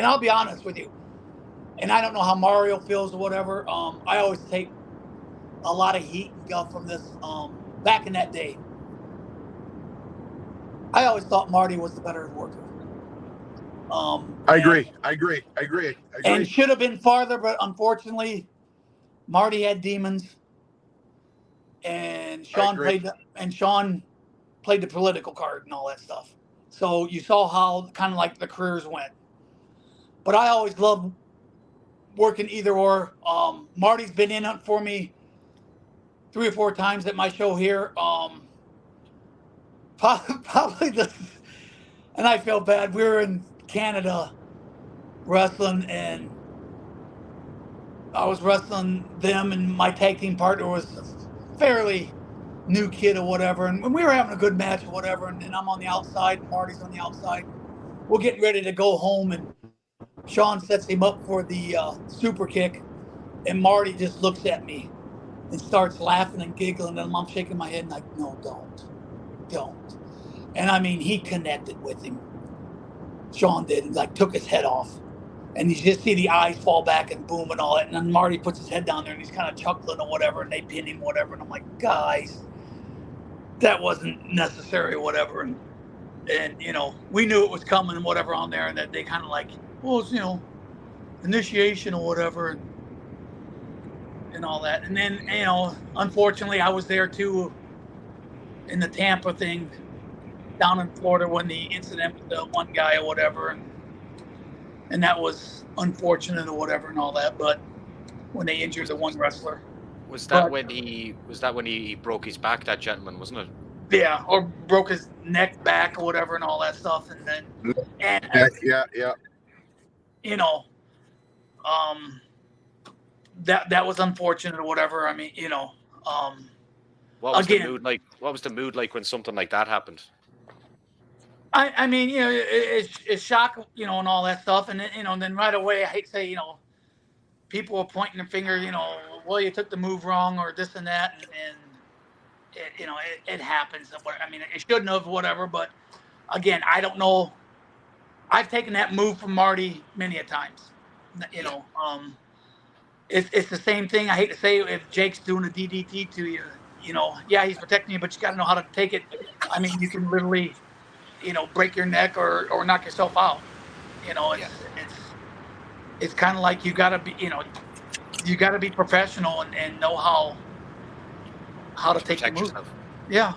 and I'll be honest with you, and I don't know how Mario feels or whatever. I always take a lot of heat and guff from this. Back in that day, I always thought Marty was the better worker. I agree. And should have been farther, but unfortunately, Marty had demons, and Sean played the political card and all that stuff. So you saw how kind of like the careers went. But I always loved working either or. Marty's been in it for me 3 or 4 times at my show here. Probably and I feel bad. We were in Canada wrestling, and I was wrestling them, and my tag team partner was a fairly new kid or whatever, and we were having a good match or whatever, and I'm on the outside, and Marty's on the outside. We're getting ready to go home, and Sean sets him up for the super kick, and Marty just looks at me and starts laughing and giggling, and I'm shaking my head and like, no, don't. And I mean, he connected with him. Sean did, and like took his head off. And you just see the eyes fall back and boom and all that. And then Marty puts his head down there and he's kind of chuckling or whatever, and they pin him, whatever. And I'm like, guys, that wasn't necessary or whatever. And you know, we knew it was coming and whatever on there, and that they kind of like, well, it's, you know, initiation or whatever, and all that. And then, you know, unfortunately, I was there too in the Tampa thing down in Florida when the incident with the one guy or whatever, and that was unfortunate or whatever and all that. But when they injured the one wrestler, was that when he broke his back? That gentleman, wasn't it? Yeah, or broke his neck back or whatever and all that stuff. And then, yeah. You know, that was unfortunate or whatever. I mean, you know, what was the mood like? What was the mood like when something like that happened? I mean, you know, it's shock, you know, and all that stuff, and then, you know, and then right away, I hate to say, you know, people are pointing their finger, you know, well, you took the move wrong or this and that, and it, you know, it happens. I mean, it shouldn't have, whatever. But again, I don't know. I've taken that move from Marty many a times. You know, it's the same thing. I hate to say it, if Jake's doing a DDT to you, you know, yeah, he's protecting you, but you got to know how to take it. I mean, you can literally, you know, break your neck or knock yourself out. You know, it's kind of like you got to be, you know, you got to be professional and know how to take the move. Yourself. Yeah.